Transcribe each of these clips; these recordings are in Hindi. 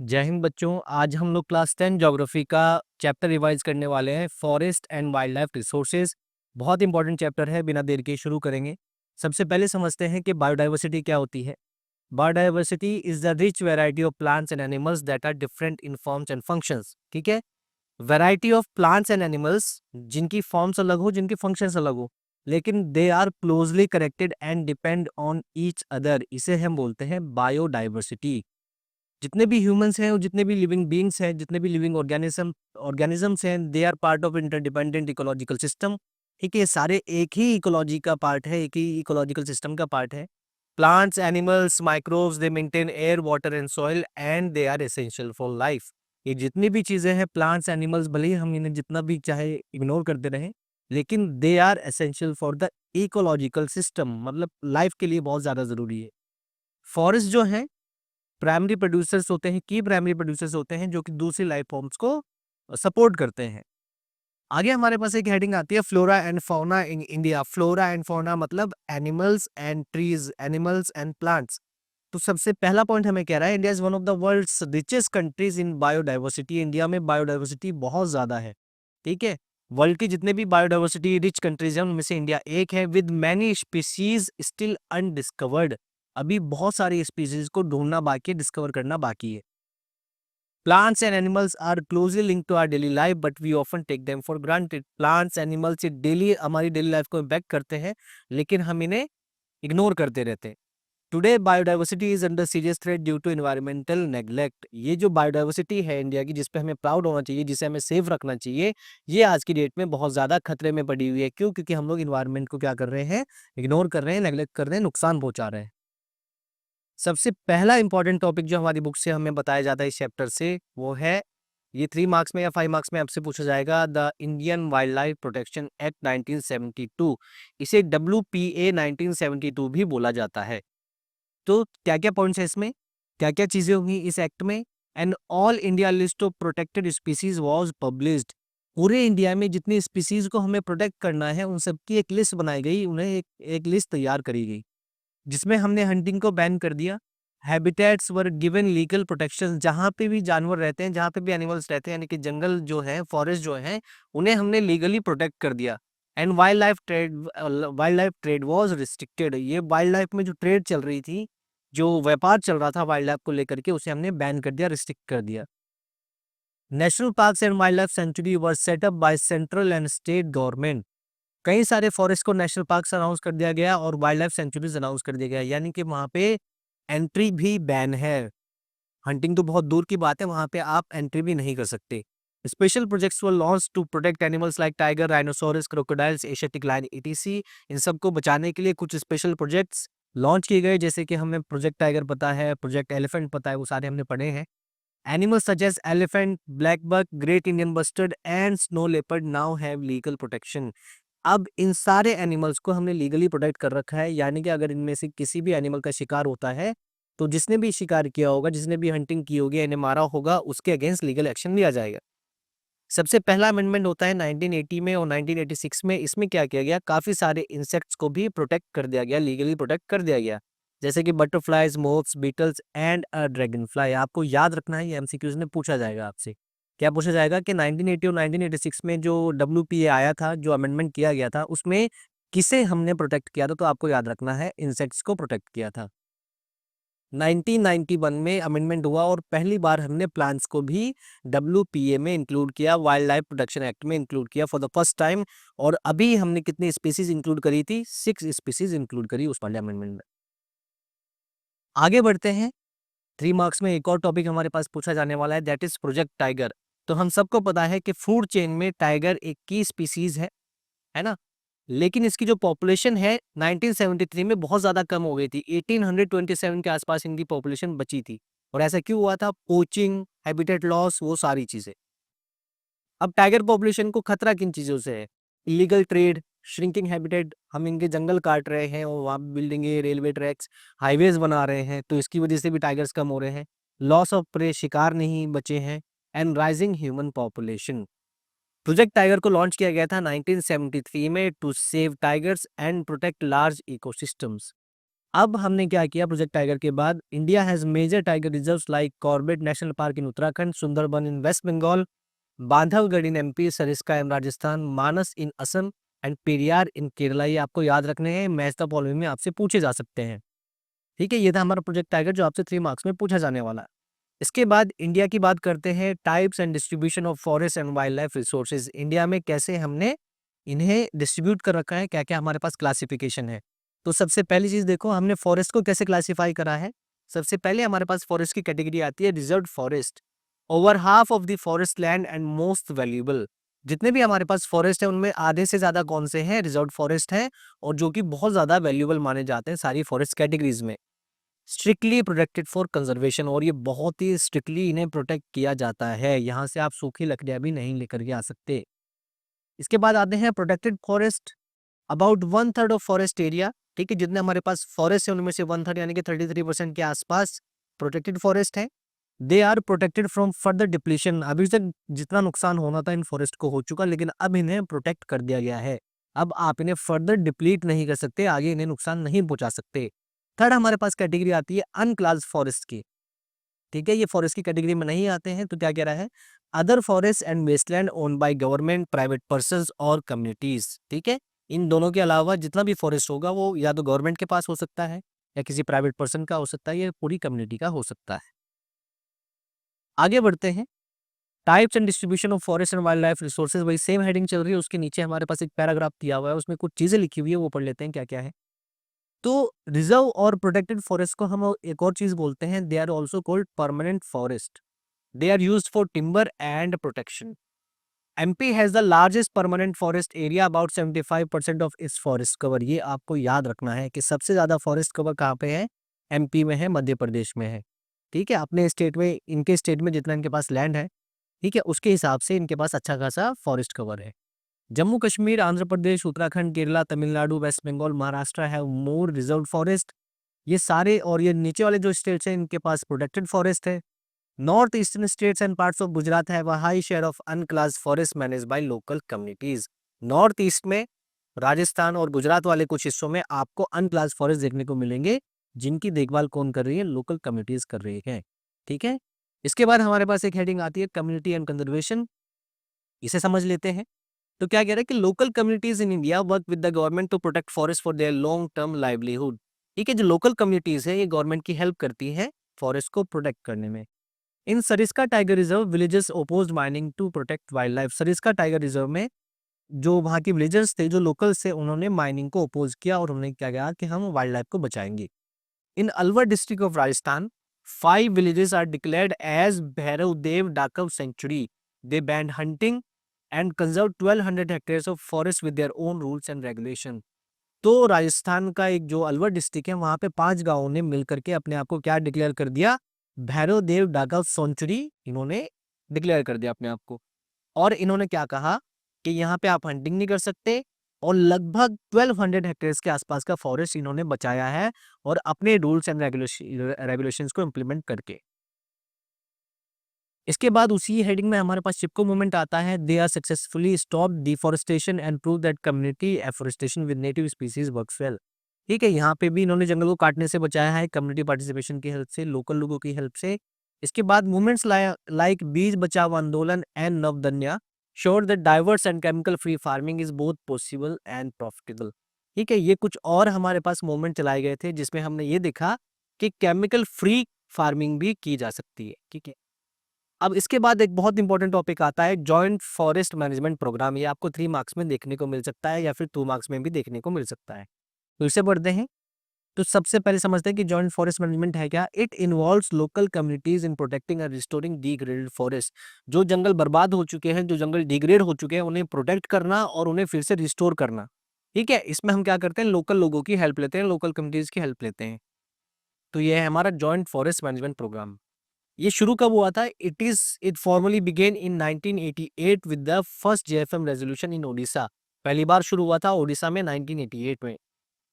जय हिंद बच्चों। आज हम लोग क्लास 10 ज्योग्राफी का चैप्टर रिवाइज करने वाले हैं, forest and wild life resources. बहुत इंपॉर्टेंट चैप्टर है, बिना देर के शुरू करेंगे। सबसे पहले समझते हैं कि बायोडाइवर्सिटी क्या होती है। Biodiversity is the rich variety of plants and animals that are different in forms and functions. ठीक है, variety of plants and animals जिनकी फॉर्म्स अलग हो, जिनके फंक्शंस अलग हो, लेकिन they are closely connected and depend on each other, इसे हम बोलते हैं बायोडाइवर्सिटी। जितने भी ह्यूमंस हैं और जितने भी लिविंग बीइंग्स हैं, जितने भी लिविंग ऑर्गेनिजम्स हैं, they are part of interdependent ecological system. ठीक है, ये सारे एक ही इकोलॉजी का पार्ट है, एक ही इकोलॉजिकल सिस्टम का पार्ट है। Plants, animals, microbes, they maintain air, water and soil and they are essential for life. ये जितनी भी चीजें हैं, प्लांट्स, एनिमल्स, भले ही हम इन्हें जितना भी चाहे इग्नोर करते रहें, लेकिन they are essential for the ecological system, मतलब लाइफ के लिए बहुत ज्यादा जरूरी है। फॉरेस्ट जो है प्राइमरी प्रोड्यूसर्स होते हैं, की प्राइमरी प्रोड्यूसर्स होते हैं जो कि दूसरी लाइफ फॉर्म्स को सपोर्ट करते हैं। आगे हमारे पास एक हेडिंग आती है, flora and fauna in India. Flora and fauna मतलब animals and trees, animals and plants. तो सबसे पहला पॉइंट हमें कह रहा है, India is one of the world's richest countries in biodiversity. India में बायोडाइवर्सिटी बहुत ज्यादा है। ठीक है, वर्ल्ड की जितने भी बायोडाइवर्सिटी रिच कंट्रीज हैं उनमें से इंडिया एक है, with many species still undiscovered. अभी बहुत सारी स्पीसीज को ढूंढना बाकी है, डिस्कवर करना बाकी है। Plants and animals are closely link to our daily life but we often take them for granted. Plants animals ये डेली हमारी डेली लाइफ को इम्पैक्ट करते हैं, लेकिन हम इन्हें इग्नोर करते रहते हैं। Today biodiversity is under serious threat due to environmental neglect. ये जो बायोडाइवर्सिटी है इंडिया की, जिस पे हमें प्राउड होना चाहिए, जिसे हमें सेफ रखना चाहिए, ये आज की डेट में बहुत ज्यादा खतरे में पड़ी हुई है। क्यों? क्योंकि हम लोग इन्वायरमेंट को क्या कर रहे हैं, इग्नोर कर रहे हैं, नेग्लेक्ट कर रहे हैं, नुकसान पहुंचा रहे हैं। सबसे पहला इंपॉर्टेंट टॉपिक जो हमारी बुक से हमें बताया जाता है इस चैप्टर से, वो है, ये 3 मार्क्स में या 5 मार्क्स में आपसे पूछा जाएगा, the Indian wild life protection act 1972। इसे WPA 1972 भी बोला जाता है। तो क्या क्या पॉइंट्स है इसमें, क्या क्या चीजें होंगी इस एक्ट में। And all India list of protected species was published. पूरे इंडिया में जितनी स्पीसीज को हमें प्रोटेक्ट करना है उन सबकी एक लिस्ट बनाई गई, उन्हें एक लिस्ट तैयार करी गई, जिसमें हमने हंटिंग को बैन कर दिया। Habitats were given legal protection. जहाँ पे भी जानवर रहते हैं, जहाँ पे भी एनिमल्स रहते हैं, यानी कि जंगल जो है, फॉरेस्ट जो है, उन्हें हमने लीगली प्रोटेक्ट कर दिया। And wild life trade was restricted. ये वाइल्ड लाइफ में जो ट्रेड चल रही थी, जो व्यापार चल रहा था वाइल्ड लाइफ को लेकर के, उसे हमने बैन कर दिया, रिस्ट्रिक्ट कर दिया। National parks and wild life sanctuary were set up by central and state government. कई सारे फॉरेस्ट को नेशनल पार्क्स अनाउंस कर दिया गया और वाइल्ड लाइफ सेंचुरीज अनाउंस कर दिया गया, यानी कि वहां पे एंट्री भी बैन है। हंटिंग तो बहुत दूर की बात है, वहां पे आप एंट्री भी नहीं कर सकते। Special projects were launch to protect animals like tiger, rhinoceros, crocodiles, Asiatic lion, etc. इन सबको बचाने के लिए कुछ स्पेशल प्रोजेक्ट्स लॉन्च किए गए, जैसे कि हमें प्रोजेक्ट टाइगर पता है, प्रोजेक्ट एलिफेंट पता है, वो सारे हमने पढ़े हैं। Animals such as elephant, black buck, great Indian bustard and snow leopard now have legal protection. अब इन सारे एनिमल्स को हमने लीगली प्रोटेक्ट कर रखा है, यानी कि अगर इनमें से किसी भी एनिमल का शिकार होता है, तो जिसने भी शिकार किया होगा, जिसने भी हंटिंग की होगी, इन्हें मारा होगा, उसके अगेंस्ट लीगल एक्शन लिया जाएगा। सबसे पहला अमेंडमेंट होता है 1980 में और 1986 में। इसमें क्या किया गया, काफी सारे इंसेक्ट्स को भी प्रोटेक्ट कर दिया गया, लीगली प्रोटेक्ट कर दिया गया, जैसे कि butterflies, moths, beetles and dragonfly. आपको याद रखना है, ये एमसीक्यूज में पूछा जाएगा आपसे। क्या पूछा जाएगा कि 1980 और 1986 में जो WPA आया था, जो अमेंडमेंट किया गया था, उसमें किसे हमने प्रोटेक्ट किया था, तो आपको याद रखना है, इंसेक्ट्स को प्रोटेक्ट किया था। 1991 में अमेंडमेंट हुआ और पहली बार हमने प्लांट्स को भी WPA में इंक्लूड किया, वाइल्ड लाइफ प्रोटेक्शन एक्ट में इंक्लूड किया फॉर द फर्स्ट टाइम। और अभी हमने कितनी स्पीसीज इंक्लूड करी थी, 6 स्पीसीज इंक्लूड करी उस वाले अमेंडमेंट में। आगे बढ़ते हैं, 3 मार्क्स में एक और टॉपिक हमारे पास पूछा जाने वाला है, दैट इज प्रोजेक्ट टाइगर। तो हम सबको पता है कि फूड चेन में टाइगर एक की स्पीसीज है ना, लेकिन इसकी जो पॉपुलेशन है 1973 में बहुत ज्यादा कम हो गई थी। 1827 के आसपास इनकी पॉपुलेशन बची थी। और ऐसा क्यों हुआ था, पोचिंग, हैबिटेट लॉस, वो सारी चीजें। अब टाइगर पॉपुलेशन को खतरा किन चीजों से है, इलीगल ट्रेड, श्रिंकिंग हैबिटेट, हम इनके जंगल काट रहे हैं और वहाँ बिल्डिंगे, रेलवे ट्रैक्स, हाईवेज बना रहे हैं, तो इसकी वजह से भी टाइगर्स कम हो रहे हैं। लॉस ऑफ प्रे, शिकार नहीं बचे हैं। And rising human population. Project tiger को लॉन्च किया गया था 1973 में to save tigers and protect large ecosystems. अब हमने क्या किया प्रोजेक्ट टाइगर के बाद, India has major tiger reserves like Corbett national park in Uttarakhand, Sundarban in West Bengal, Bandhavgarh in MP, Sariska in Rajasthan, Manas in Assam and Periyar in Kerala. ये आपको याद रखने हैं, मैच द फॉलोइंग में आपसे पूछे जा सकते हैं। ठीक है, ये था हमारा प्रोजेक्ट टाइगर जो आपसे 3 मार्क्स में पूछा जाने वाला है। इसके बाद इंडिया की बात करते हैं, types and distribution of forest and wild life resources. India में कैसे हमने इन्हें डिस्ट्रीब्यूट कर रखा है, क्या-क्या हमारे पास क्लासिफिकेशन है। तो सबसे पहली चीज़ देखो, हमने फॉरेस्ट को कैसे क्लासिफाई करा है। सबसे पहले हमारे पास फॉरेस्ट की कैटेगरी आती है reserved forest. Over half of the forest land and most valuable. जितने भी हमारे पास फॉरेस्ट है उनमें आधे से ज़्यादा कौन से हैं, रिजर्व्ड फॉरेस्ट हैं, और जो कि बहुत ज़्यादा वैल्यूएबल माने जाते हैं सारी फॉरेस्ट कैटेगरीज में। स्ट्रिक्टली प्रोटेक्टेड फॉर कंजर्वेशन, और ये बहुत ही स्ट्रिक्टली इन्हें प्रोटेक्ट किया जाता है। यहाँ से आप सूखी लकड़ियाँ भी नहीं लेकर के आ सकते। इसके बाद आते हैं protected forest. About 1/3 of forest area, ठीक है, जितने हमारे पास फॉरेस्ट है उनमें से 1/3 यानी कि 33% के आसपास प्रोटेक्टेड फॉरेस्ट है। They are protected from further depletion. अभी तक जितना नुकसान होना था इन फॉरेस्ट को हो चुका, लेकिन अब इन्हें प्रोटेक्ट कर दिया गया है। अब आप इन्हें फर्दर डिप्लीट नहीं कर सकते, आगे इन्हें नुकसान नहीं पहुंचा सकते। थर्ड हमारे पास कैटेगरी आती है अनक्लास फॉरेस्ट की। ठीक है, ये फॉरेस्ट की कैटेगरी में नहीं आते हैं। तो क्या कह रहा है, other forest and wasteland own by government, private persons और कम्युनिटीज। ठीक है, इन दोनों के अलावा जितना भी फॉरेस्ट होगा वो या तो गवर्नमेंट के पास हो सकता है, या किसी प्राइवेट पर्सन का हो सकता है, या पूरी कम्युनिटी का हो सकता है। आगे बढ़ते हैं, types and distribution of forest and wild life resources. वही सेम हेडिंग चल रही है, उसके नीचे हमारे पास एक पैराग्राफ दिया हुआ है, उसमें कुछ चीजें लिखी हुई है, वो पढ़ लेते हैं क्या क्या है। तो रिजर्व और प्रोटेक्टेड फॉरेस्ट को हम एक और चीज बोलते हैं, they are also called permanent forest. They are used for timber and protection. MP has the largest permanent forest area, about 75% of its forest cover। ये आपको याद रखना है कि सबसे ज्यादा फॉरेस्ट कवर कहाँ पे है, एमपी में है, मध्य प्रदेश में है। ठीक है, अपने स्टेट में, इनके स्टेट में जितना इनके पास लैंड है, ठीक है, उसके हिसाब से इनके पास अच्छा खासा फॉरेस्ट कवर है। Jammu Kashmir, Andhra Pradesh, Uttarakhand, Kerala, Tamil Nadu, West Bengal, Maharashtra have more reserve forest. ये सारे और ये नीचे वाले जो स्टेट्स हैं इनके पास प्रोटेक्टेड फॉरेस्ट है। North eastern states and parts of Gujarat have a high share of unclassed forest managed by local communities। North east में राजस्थान और गुजरात वाले कुछ हिस्सों में आपको अनक्लास फॉरेस्ट देखने को मिलेंगे, जिनकी देखभाल कौन कर रही है, लोकल कम्युनिटीज कर रही है। ठीक है, इसके बाद हमारे पास एक हेडिंग आती है कम्युनिटी एंड कंजर्वेशन। इसे समझ लेते हैं। तो क्या कह रहा है कि local communities in India work with the government to protect forest for their long term livelihood. ठीक है, जो लोकल कम्युनिटीज है ये गवर्नमेंट की हेल्प करती है फॉरेस्ट को प्रोटेक्ट करने में। In Sariska tiger reserve villages opposed mining to protect wild life. Sariska tiger reserve में जो वहाँ के विलेजर्स थे, जो लोकल्स थे, उन्होंने माइनिंग को अपोज किया और उन्होंने क्या कहा कि हम वाइल्ड लाइफ को बचाएंगे। In Alwar district of Rajasthan 5 villages are declared as Bhairav Dev Dakav sanctuary. They banned hunting and conserve 1200 hectares of forest with their own rules and regulation. तो राजस्थान का एक जो अलवर डिस्ट्रिक्ट है वहां पे 5 गांवों ने मिलकर के अपने आप को क्या डिक्लेयर कर दिया, भैरव देव डाकव सेंचुरी इन्होंने डिक्लेयर कर दिया अपने आप को। और इन्होंने क्या कहा कि यहाँ पे आप हंटिंग नहीं कर सकते, और लगभग 1200 हेक्टेयर्स के आसपास का फॉरेस्ट इन्होंने बचाया है, और अपने रूल्स एंड रेगुलेशंस को इम्प्लीमेंट करके। इसके बाद उसी हेडिंग में हमारे पास चिपको मूवमेंट आता है। They are successfully stop deforestation and prove that community afforestation with native species works well. ठीक है, यहाँ पे भी इन्होंने जंगल को काटने से बचाया है, कम्युनिटी पार्टिसिपेशन की हेल्प से, लोकल लोगों की हेल्प से। इसके बाद movements like Beej Bachao Andolan and Navdanya sure that diverse and chemical free farming is both possible and profitable. ठीक है, ये कुछ और हमारे पास मूवमेंट चलाए गए थे जिसमें हमने ये देखा कि केमिकल फ्री फार्मिंग भी की जा सकती है। ठीक है, अब इसके बाद एक बहुत इंपॉर्टेंट टॉपिक आता है जॉइंट फॉरेस्ट मैनेजमेंट प्रोग्राम। ये आपको 3 मार्क्स में देखने को मिल सकता है, या फिर 2 मार्क्स में भी देखने को मिल सकता है। तो इसे पढ़ते हैं। तो सबसे पहले समझते हैं कि जॉइंट फॉरेस्ट मैनेजमेंट है क्या। It involves local communities in protecting and restoring degraded forest. जो जंगल बर्बाद हो चुके हैं, जो जंगल डिग्रेड हो चुके हैं, उन्हें प्रोटेक्ट करना और उन्हें फिर से रिस्टोर करना। ठीक है, इसमें हम क्या करते हैं, लोकल लोगों की हेल्प लेते हैं, लोकल कम्युनिटीज की हेल्प लेते हैं। तो ये है हमारा जॉइंट फॉरेस्ट मैनेजमेंट प्रोग्राम। ये शुरू कब हुआ था, it formally began in 1988 with the first JFM resolution in Odisha. पहली बार शुरू हुआ था ओडिशा में 1988 में।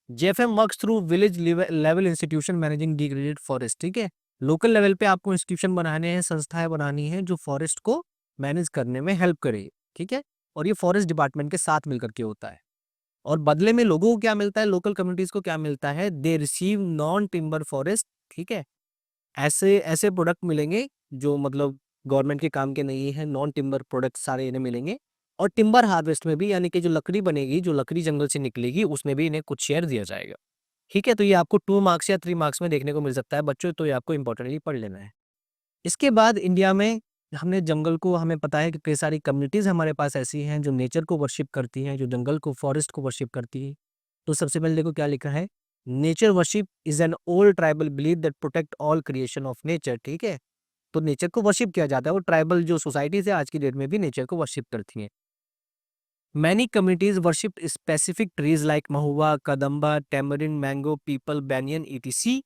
JFM works through village level institution managing degraded forest. ठीक है, लोकल लेवल पे आपको इंस्टीट्यूशन बनाने हैं, संस्थाएं बनानी है जो फॉरेस्ट को मैनेज करने में हेल्प करे। ठीक है, और ये फॉरेस्ट डिपार्टमेंट के साथ मिलकर के होता है। और बदले में लोगों को क्या मिलता है, लोकल कम्युनिटीज को क्या मिलता है, they receive non timber forest, ठीक है। ऐसे ऐसे प्रोडक्ट मिलेंगे जो मतलब गवर्नमेंट के काम के नहीं है, नॉन टिम्बर प्रोडक्ट सारे इन्हें मिलेंगे। और टिम्बर हार्वेस्ट में भी, यानी कि जो लकड़ी बनेगी, जो लकड़ी जंगल से निकलेगी, उसमें भी इन्हें कुछ शेयर दिया जाएगा। ठीक है, तो ये आपको 2 मार्क्स या 3 मार्क्स में देखने को मिल सकता है बच्चों, तो ये आपको इंपॉर्टेंटली पढ़ लेना है। इसके बाद इंडिया में हमने जंगल को, हमें पता है कि कई सारी कम्युनिटीज़ हमारे पास ऐसी हैं जो नेचर को वर्शिप करती हैं, जो जंगल को, फॉरेस्ट को वर्शिप करती हैं। तो सबसे पहले देखो क्या लिखा है, nature worship is an old tribal belief that protect all creation of nature, ठीक है। तो नेचर को वर्शिप किया जाता है, और ट्राइबल जो सोसाइटीज़ है आज की डेट में भी नेचर को वर्शिप करती हैं। Many communities worship specific trees like Mahua, Kadamba, tamarind, mango, people, banyan, etc.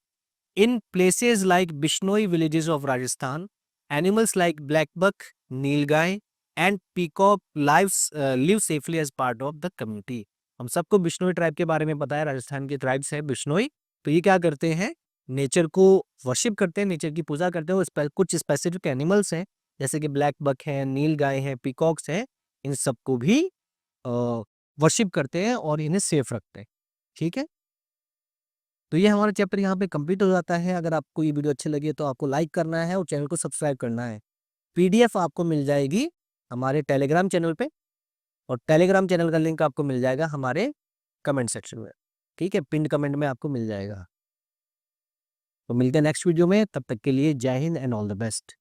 In places like Bishnoi villages of Rajasthan, animals like blackbuck, nilgai, and peacock live safely as part of the community. हम सबको बिश्नोई ट्राइब के बारे में पता है, राजस्थान के ट्राइब्स है बिश्नोई। तो ये क्या करते हैं, नेचर को वर्शिप करते हैं, नेचर की पूजा करते हैं। कुछ स्पेसिफिक एनिमल्स हैं जैसे कि ब्लैक बक है, नील गाय है, पीकॉक्स हैं, इन सबको भी वर्शिप करते हैं और इन्हें सेफ रखते हैं। ठीक है, तो ये हमारा चैप्टर यहाँ पे कंप्लीट हो जाता है। अगर आपको ये वीडियो अच्छी लगी तो आपको लाइक करना है और चैनल को सब्सक्राइब करना है। पीडीएफ आपको मिल जाएगी हमारे टेलीग्राम चैनल पे, और टेलीग्राम चैनल का लिंक आपको मिल जाएगा हमारे कमेंट सेक्शन में। ठीक है, पिन कमेंट में आपको मिल जाएगा। तो मिलते हैं नेक्स्ट वीडियो में, तब तक के लिए जय Hind and all the best.